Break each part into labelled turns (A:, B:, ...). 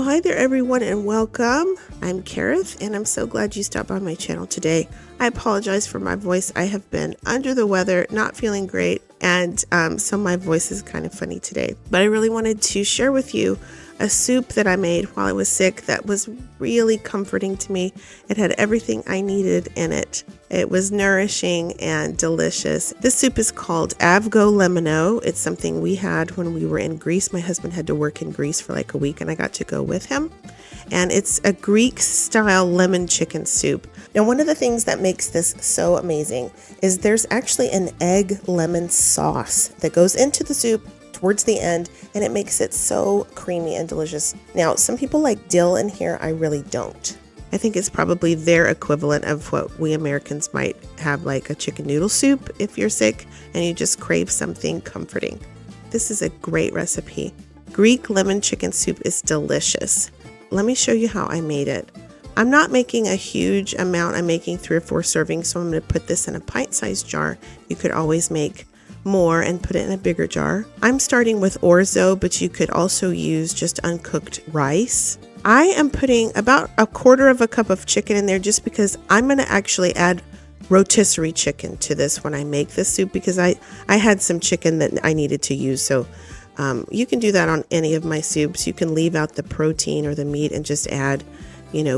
A: hi there everyone and welcome. I'm Kareth and I'm so glad you stopped by my channel today. I apologize for my voice. I have been under the weather, not feeling great, and so my voice is kind of funny today. But I really wanted to share with you a soup that I made while I was sick that was really comforting to me. It had everything I needed in it. It was nourishing and delicious. This soup is called Avgolemono. It's something we had when we were in Greece. My husband had to work in Greece for like a week and I got to go with him. And it's a Greek style lemon chicken soup. Now, one of the things that makes this so amazing is there's actually an egg lemon sauce that goes into the soup towards the end, and it makes it so creamy and delicious. Now, some people like dill in here. I really don't. I think it's probably their equivalent of what we Americans might have, like a chicken noodle soup if you're sick and you just crave something comforting. This is a great recipe. Greek lemon chicken soup is delicious. Let me show you how I made it. I'm not making a huge amount. I'm making 3 or 4 servings, so I'm going to put this in a pint-sized jar. You could always make more and put it in a bigger jar. I'm starting with orzo, but you could also use just uncooked rice. I am putting about 1/4 cup of chicken in there just because I'm going to actually add rotisserie chicken to this when I make this soup, because I had some chicken that I needed to use. So you can do that on any of my soups. You can leave out the protein or the meat and just add,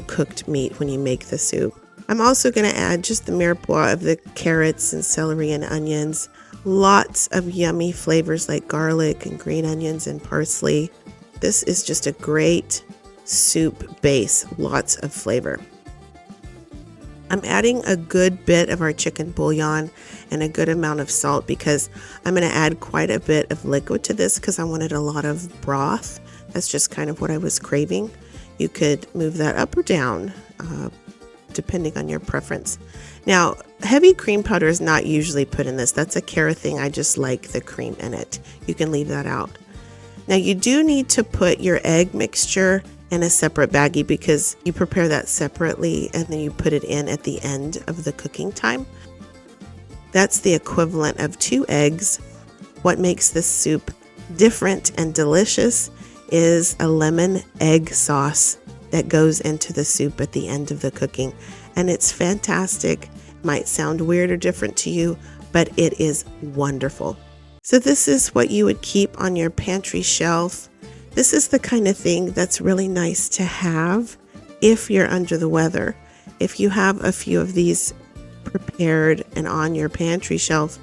A: cooked meat when you make the soup. I'm also going to add just the mirepoix of the carrots and celery and onions. Lots of yummy flavors like garlic and green onions and parsley. This is just a great soup base, lots of flavor. I'm adding a good bit of our chicken bouillon and a good amount of salt because I'm going to add quite a bit of liquid to this because I wanted a lot of broth. That's just kind of what I was craving. You could move that up or down depending on your preference. Now, heavy cream powder is not usually put in this. That's a Kara thing. I just like the cream in it. You can leave that out. Now, you do need to put your egg mixture in a separate baggie because you prepare that separately and then you put it in at the end of the cooking time. That's the equivalent of 2 eggs. What makes this soup different and delicious is a lemon egg sauce that goes into the soup at the end of the cooking. And it's fantastic. It might sound weird or different to you, but it is wonderful. So this is what you would keep on your pantry shelf. This is the kind of thing that's really nice to have if you're under the weather. If you have a few of these prepared and on your pantry shelf,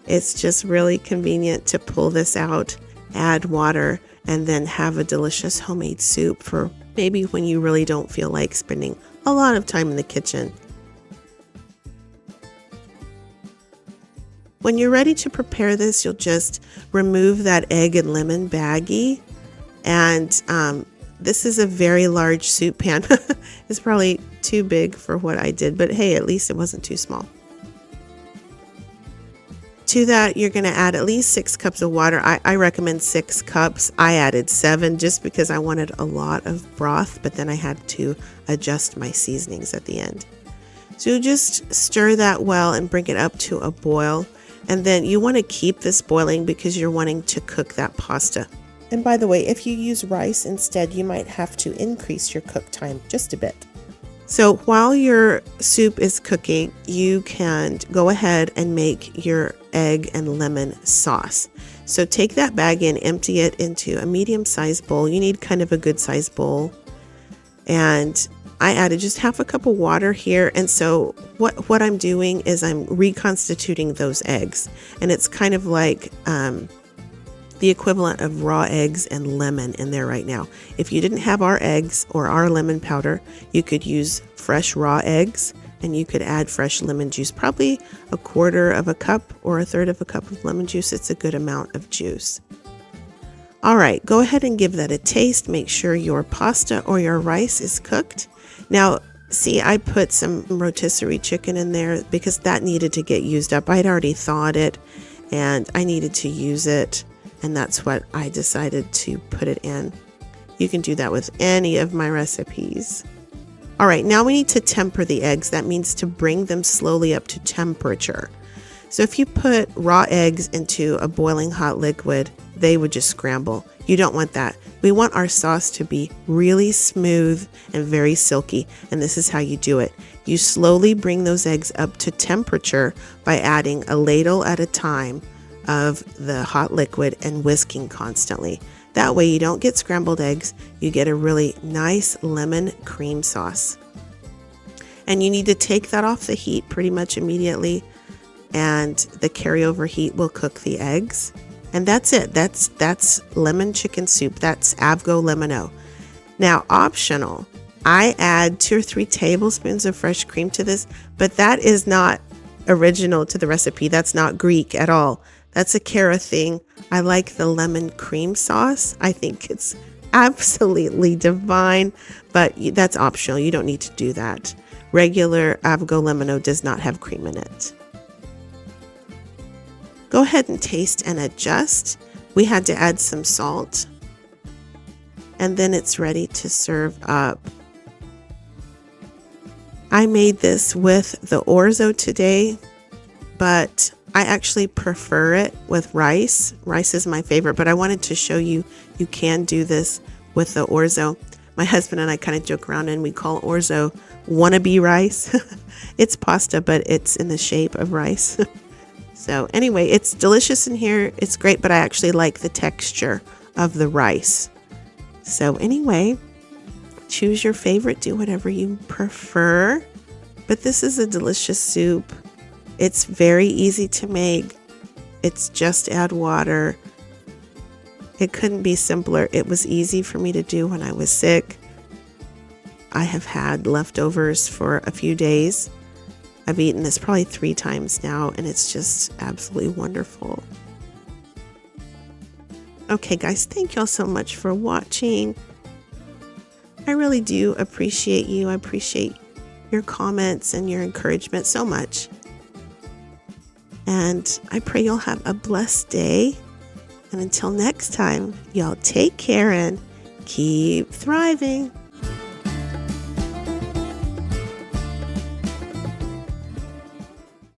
A: it's just really convenient to pull this out, add water, and then have a delicious homemade soup for maybe when you really don't feel like spending a lot of time in the kitchen. When you're ready to prepare this, you'll just remove that egg and lemon baggie. And this is a very large soup pan. It's probably too big for what I did, but hey, at least it wasn't too small. To that, you're going to add at least 6 cups of water. I recommend 6 cups. I added 7 just because I wanted a lot of broth, but then I had to adjust my seasonings at the end. So you just stir that well and bring it up to a boil. And then you want to keep this boiling because you're wanting to cook that pasta. And by the way, if you use rice instead, you might have to increase your cook time just a bit. So while your soup is cooking, you can go ahead and make your egg and lemon sauce. So take that bag and empty it into a medium-sized bowl. You need kind of a good-sized bowl. And I added just 1/2 cup of water here. And so what I'm doing is I'm reconstituting those eggs. And it's kind of like the equivalent of raw eggs and lemon in there right now. If you didn't have our eggs or our lemon powder, you could use fresh raw eggs and you could add fresh lemon juice, probably 1/4 cup or 1/3 cup of lemon juice. It's a good amount of juice. All right, go ahead and give that a taste. Make sure your pasta or your rice is cooked. Now, see, I put some rotisserie chicken in there because that needed to get used up. I'd already thawed it and I needed to use it. And that's what I decided to put it in. You can do that with any of my recipes. All right, now we need to temper the eggs. That means to bring them slowly up to temperature. So if you put raw eggs into a boiling hot liquid, they would just scramble. You don't want that. We want our sauce to be really smooth and very silky, and this is how you do it. You slowly bring those eggs up to temperature by adding a ladle at a time of the hot liquid and whisking constantly. That way you don't get scrambled eggs, you get a really nice lemon cream sauce. And you need to take that off the heat pretty much immediately, and the carryover heat will cook the eggs. And that's it. That's lemon chicken soup. That's Avgolemono. Now, optional, I add 2 or 3 tablespoons of fresh cream to this, but that is not original to the recipe. That's not Greek at all. That's a Cara thing. I like the lemon cream sauce. I think it's absolutely divine, but that's optional. You don't need to do that. Regular Avgolemono does not have cream in it. Go ahead and taste and adjust. We had to add some salt, and then it's ready to serve up. I made this with the orzo today, but I actually prefer it with rice. Rice is my favorite, but I wanted to show you you can do this with the orzo. My husband and I kind of joke around and we call orzo wannabe rice. It's pasta, but it's in the shape of rice. So anyway, it's delicious in here. It's great, but I actually like the texture of the rice. So anyway, choose your favorite, do whatever you prefer. But this is a delicious soup. It's very easy to make. It's just add water. It couldn't be simpler. It was easy for me to do when I was sick. I have had leftovers for a few days. I've eaten this probably 3 times now, and it's just absolutely wonderful. Okay, guys, thank y'all so much for watching. I really do appreciate you. I appreciate your comments and your encouragement so much. And I pray you'll have a blessed day. And until next time, y'all take care and keep thriving.